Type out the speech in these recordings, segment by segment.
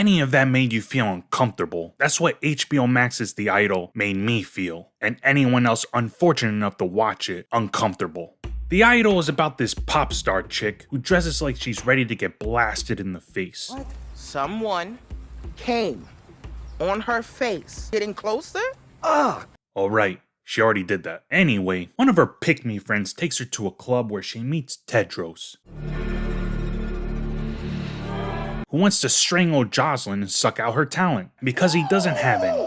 any of that made you feel uncomfortable, that's what hbomax's The Idol made me feel, and anyone else unfortunate enough to watch it, uncomfortable. The Idol is about this pop star chick who dresses like she's ready to get blasted in the face. What? Someone came on her face. Getting closer? Ugh. Alright, she already did that. Anyway, one of her pick-me friends takes her to a club where she meets Tedros, who wants to strangle Jocelyn and suck out her talent, because he doesn't have any.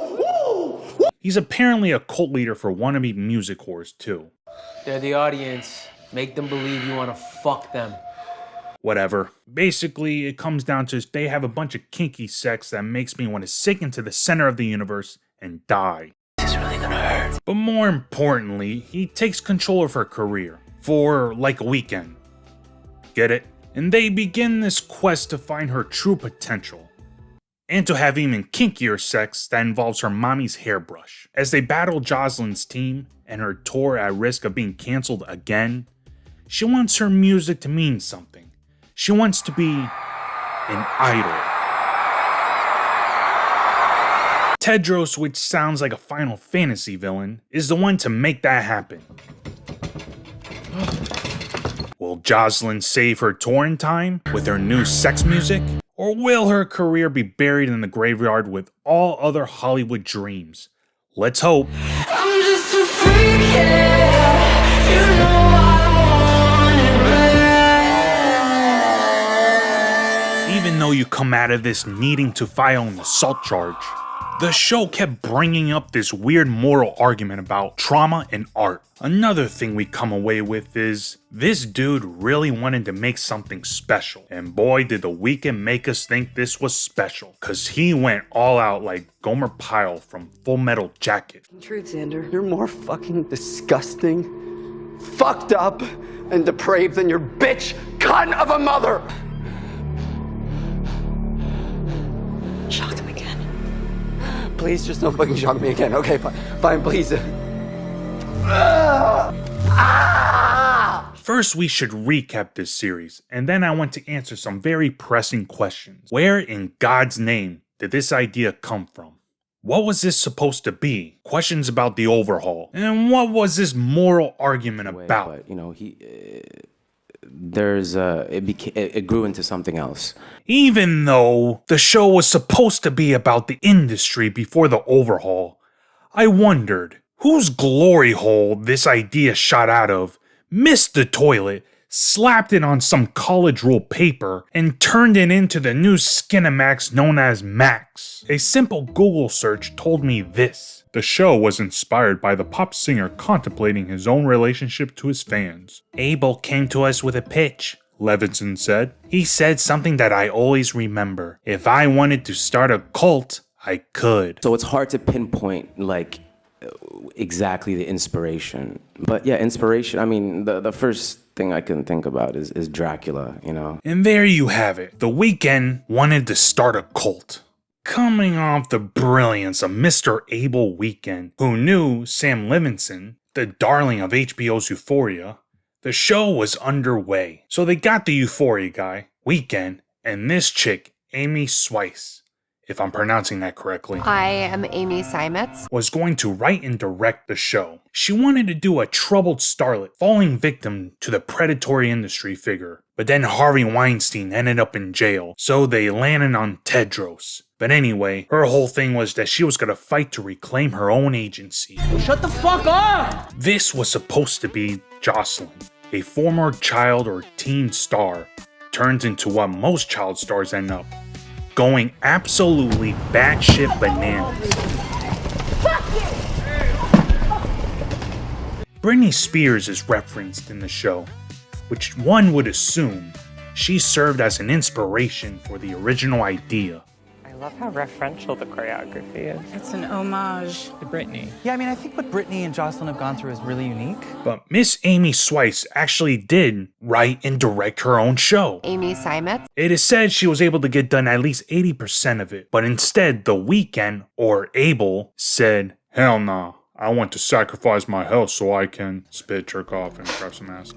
He's apparently a cult leader for wannabe music whores too. They're the audience. Make them believe you want to fuck them. Whatever. Basically, it comes down to they have a bunch of kinky sex that makes me want to sink into the center of the universe and die. This is really gonna hurt. But more importantly, he takes control of her career for like a weekend. Get it? And they begin this quest to find her true potential, and to have even kinkier sex that involves her mommy's hairbrush. As they battle Jocelyn's team and her tour at risk of being cancelled again, she wants her music to mean something. She wants to be an idol. Tedros, which sounds like a Final Fantasy villain, is the one to make that happen. Will Jocelyn save her tour in time with her new sex music? Or will her career be buried in the graveyard with all other Hollywood dreams? Let's hope. I'm just a freak, yeah. You know I want it bad. Even though you come out of this needing to file an assault charge, the show kept bringing up this weird moral argument about trauma and art. Another thing we come away with is, this dude really wanted to make something special. And boy did The Weeknd make us think this was special. Cause he went all out like Gomer Pyle from Full Metal Jacket. Truth, Xander, you're more fucking disgusting, fucked up, and depraved than your bitch cunt of a mother! Shocked him again. Please, just don't fucking shock me again. Okay, fine, please. First, we should recap this series, and then I want to answer some very pressing questions. Where in God's name did this idea come from? What was this supposed to be? Questions about the overhaul. And what was this moral argument about? But, you know, it grew into something else. Even though the show was supposed to be about the industry before the overhaul, I wondered whose glory hole this idea shot out of, missed the toilet, slapped it on some college rule paper, and turned it into the new Skinamax known as Max. A simple Google search told me this. The show was inspired by the pop singer contemplating his own relationship to his fans. Abel came to us with a pitch, Levinson said. He said something that I always remember. If I wanted to start a cult, I could. So it's hard to pinpoint, like, exactly the inspiration. But yeah, inspiration, I mean, the first thing I can think about is Dracula, you know? And there you have it. The Weeknd wanted to start a cult. Coming off the brilliance of Mr. Abel Weeknd, who knew Sam Levinson, the darling of HBO's Euphoria, the show was underway. So they got the Euphoria guy, Weeknd, and this chick, Amy Swice, if I'm pronouncing that correctly. I am Amy Simetz. Was going to write and direct the show. She wanted to do a troubled starlet, falling victim to the predatory industry figure. But then Harvey Weinstein ended up in jail, so they landed on Tedros. But anyway, her whole thing was that she was gonna fight to reclaim her own agency. Shut the fuck up! This was supposed to be Jocelyn, a former child or teen star, turned into what most child stars end up, going absolutely batshit bananas. Britney Spears is referenced in the show, which one would assume she served as an inspiration for the original idea. I love how referential the choreography is. It's an homage To Britney. Yeah, I mean, I think what Brittany and Jocelyn have gone through is really unique. But Miss Amy Swice actually did write and direct her own show. Amy Simetz. It is said she was able to get done at least 80% of it, but instead The Weeknd, or Abel, said, "Hell nah, I want to sacrifice my health so I can spit, jerk off, and grab some ass."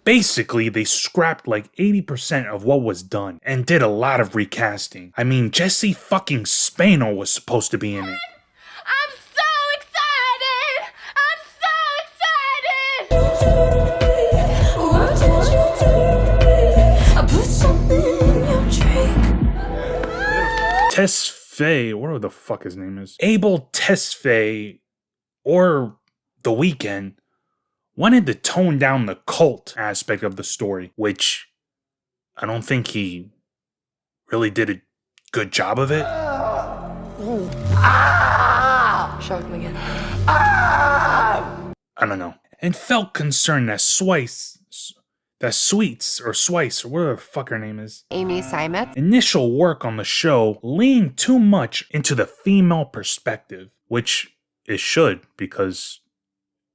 Basically, they scrapped like 80% of what was done and did a lot of recasting. I mean, Jesse fucking Spano was supposed to be in it. I'm so excited! I'm so excited! What did you do? I put something in your drink. Tesfaye, whatever the fuck his name is, Abel Tesfaye, or The Weeknd, wanted to tone down the cult aspect of the story, which I don't think he really did a good job of it. Shock him again. I don't know. And felt concerned that Sweets, or whatever the fuck her name is, Amy Seimetz. initial work on the show leaned too much into the female perspective, which it should, because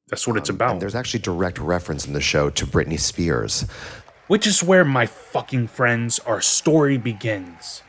that's what it's about. And there's actually direct reference in the show to Britney Spears. Which is where, my fucking friends, our story begins.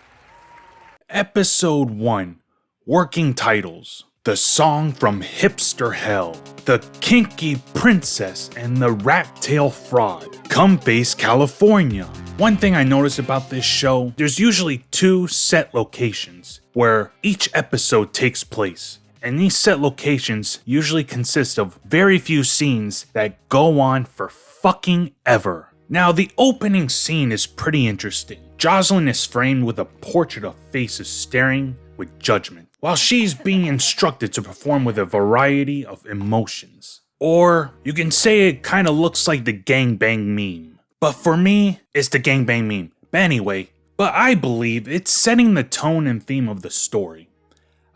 Episode 1, Working Titles. The Song from Hipster Hell. The Kinky Princess and the Rat Tail Fraud. Come Face California. One thing I noticed about this show, there's usually 2 set locations where each episode takes place. And these set locations usually consist of very few scenes that go on for fucking ever. Now, the opening scene is pretty interesting. Jocelyn is framed with a portrait of faces staring with judgment, while she's being instructed to perform with a variety of emotions. Or you can say it kinda looks like the gangbang meme. But for me, it's the gangbang meme. But anyway, I believe it's setting the tone and theme of the story.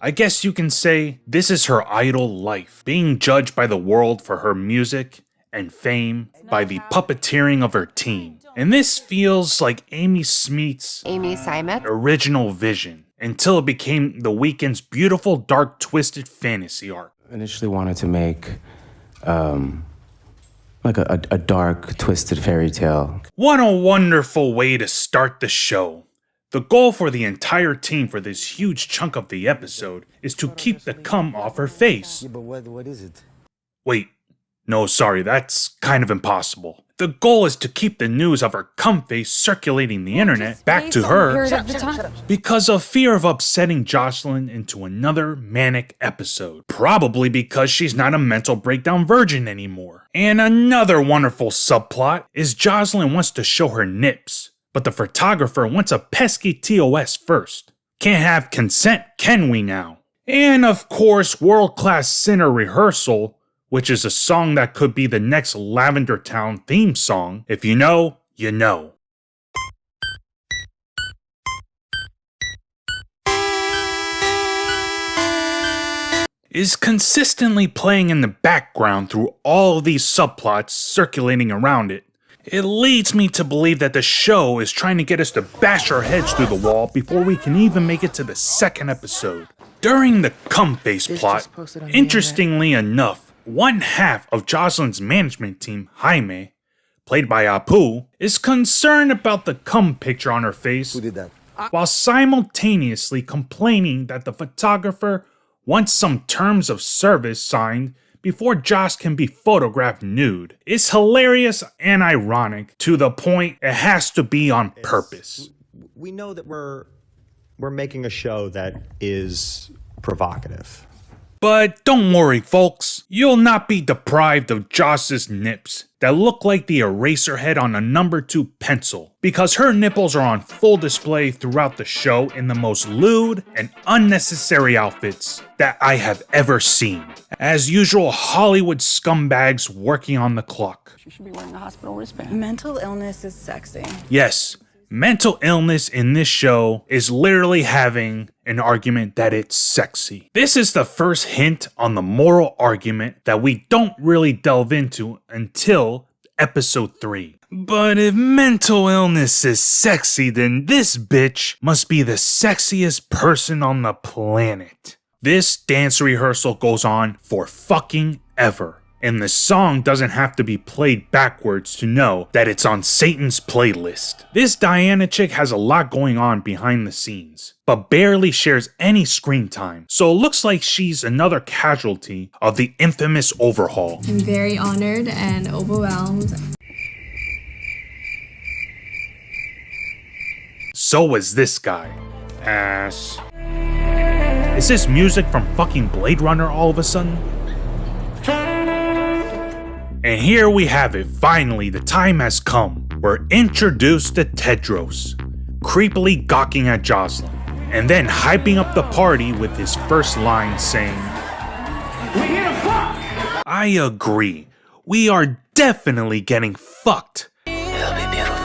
I guess you can say this is her idol life, being judged by the world for her music and fame by the puppeteering of her team. And this feels like Amy Seimetz. original vision, until it became The Weeknd's beautiful, dark, twisted fantasy arc. Initially wanted to make like a dark, twisted fairy tale. What a wonderful way to start the show. The goal for the entire team for this huge chunk of the episode is to keep the cum off her face. Yeah, but what is it? Wait, no, sorry, that's kind of impossible. The goal is to keep the news of her cum face circulating the internet back to her because of fear of upsetting Jocelyn into another manic episode. Probably because she's not a mental breakdown virgin anymore. And another wonderful subplot is Jocelyn wants to show her nips, but the photographer wants a pesky TOS first. Can't have consent, can we now? And of course, world-class Sinner Rehearsal, which is a song that could be the next Lavender Town theme song. If you know, you know. Is consistently playing in the background through all of these subplots circulating around it. It leads me to believe that the show is trying to get us to bash our heads through the wall before we can even make it to the second episode. During the cum face plot, interestingly enough, one half of Jocelyn's management team, Jaime, played by Apu, is concerned about the cum picture on her face, Who did that? while simultaneously complaining that the photographer wants some terms of service signed before Josh can be photographed nude. It's hilarious and ironic to the point it has to be on purpose. We know that we're making a show that is provocative. But don't worry, folks. You'll not be deprived of Joss's nips that look like the eraser head on a number 2 pencil, because her nipples are on full display throughout the show in the most lewd and unnecessary outfits that I have ever seen. As usual, Hollywood scumbags working on the clock. She should be wearing a hospital wristband. Mental illness is sexy. Yes, mental illness in this show is literally having an argument that it's sexy. This is the first hint on the moral argument that we don't really delve into until episode 3. But if mental illness is sexy, then this bitch must be the sexiest person on the planet. This dance rehearsal goes on for fucking ever. And the song doesn't have to be played backwards to know that it's on Satan's playlist. This Diana chick has a lot going on behind the scenes, but barely shares any screen time, so it looks like she's another casualty of the infamous overhaul. I'm very honored and overwhelmed. so was this guy. Ass. Is this music from fucking Blade Runner all of a sudden? And here we have it, finally, the time has come. We're introduced to Tedros, creepily gawking at Jocelyn, and then hyping up the party with his first line saying, "We here to fuck!" I agree. We are definitely getting fucked. It'll be beautiful.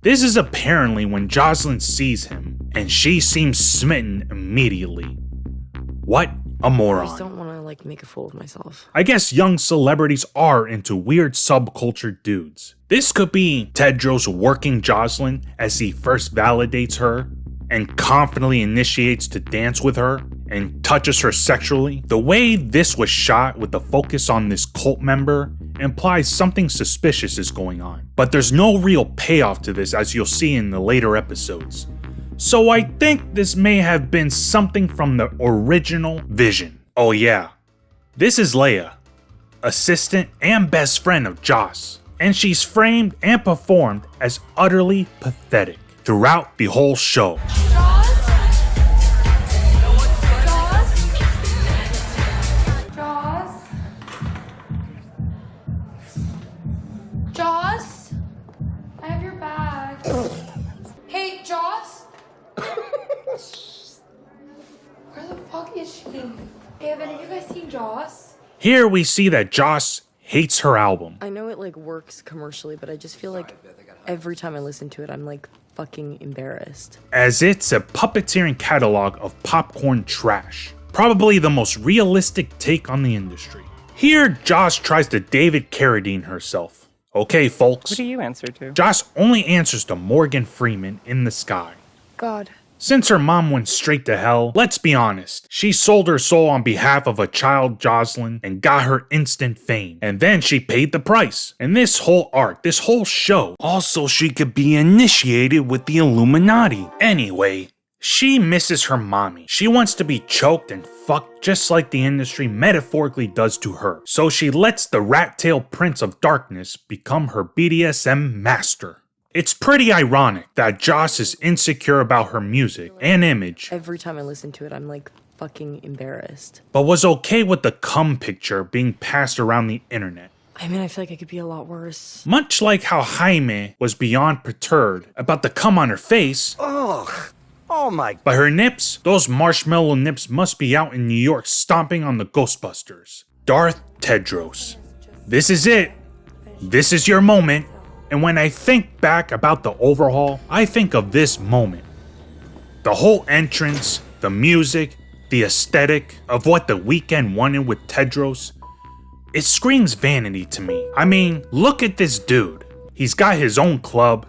This is apparently when Jocelyn sees him, and she seems smitten immediately. What a moron. I just don't want to make a fool of myself. I guess young celebrities are into weird subculture dudes. This could be Tedros working Jocelyn as he first validates her and confidently initiates to dance with her and touches her sexually. The way this was shot with the focus on this cult member implies something suspicious is going on. But there's no real payoff to this, as you'll see in the later episodes. So I think this may have been something from the original vision. Oh yeah, this is Leia, assistant and best friend of Joss, and she's framed and performed as utterly pathetic throughout the whole show. Joss? I have your bag. Hey, Joss? Where the fuck is she? Hey, have any of you guys seen Joss? Here we see that Joss hates her album. I know it works commercially, but I just feel like every time I listen to it, I'm fucking embarrassed. As it's a puppeteering catalog of popcorn trash. Probably the most realistic take on the industry. Here, Joss tries to David Carradine herself. Okay, folks. Who do you answer to? Joss only answers to Morgan Freeman in the sky. God. Since her mom went straight to hell, let's be honest, she sold her soul on behalf of a child Jocelyn and got her instant fame. And then she paid the price. And this whole arc, this whole show, also she could be initiated with the Illuminati. Anyway, she misses her mommy. She wants to be choked and fucked just like the industry metaphorically does to her. So she lets the rat-tailed Prince of Darkness become her BDSM master. It's pretty ironic that Joss is insecure about her music and image. Every time I listen to it, I'm fucking embarrassed. But was okay with the cum picture being passed around the internet. I mean, I feel like it could be a lot worse. Much like how Jaime was beyond perturbed about the cum on her face. Ugh. Oh my. But her nips, those marshmallow nips must be out in New York stomping on the Ghostbusters. Darth Tedros. This is it. This is your moment. And when I think back about the overhaul, I think of this moment. The whole entrance, the music, the aesthetic of what the Weeknd wanted with Tedros. It screams vanity to me. I mean, look at this dude. He's got his own club.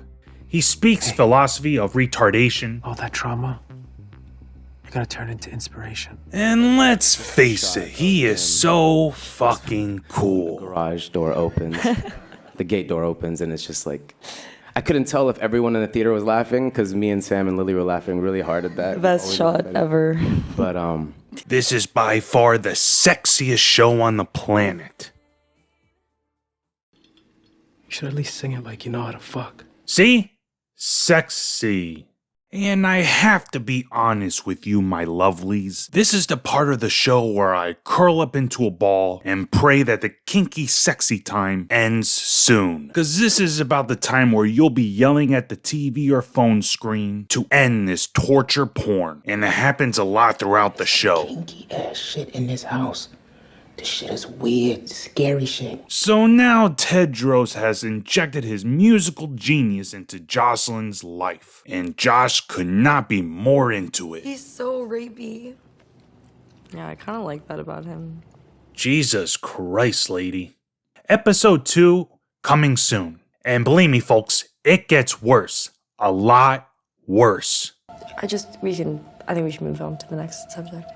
He speaks philosophy of retardation. All that trauma, you're gonna turn into inspiration. And let's face it, he is so fucking cool. The garage door opens. The gate door opens and it's just I couldn't tell if everyone in the theater was laughing because me and Sam and Lily were laughing really hard at that. Best shot ever. But this is by far the sexiest show on the planet. You should at least sing it like you know how to fuck. See? Sexy. And I have to be honest with you, my lovelies. This is the part of the show where I curl up into a ball and pray that the kinky sexy time ends soon. Because this is about the time where you'll be yelling at the TV or phone screen to end this torture porn. And it happens a lot throughout the show. Kinky ass shit in this house. This shit is weird, scary shit. So now Tedros has injected his musical genius into Jocelyn's life. And Josh could not be more into it. He's so rapey. Yeah, I kind of like that about him. Jesus Christ, lady. Episode 2 coming soon. And believe me, folks, it gets worse. A lot worse. I think we should move on to the next subject.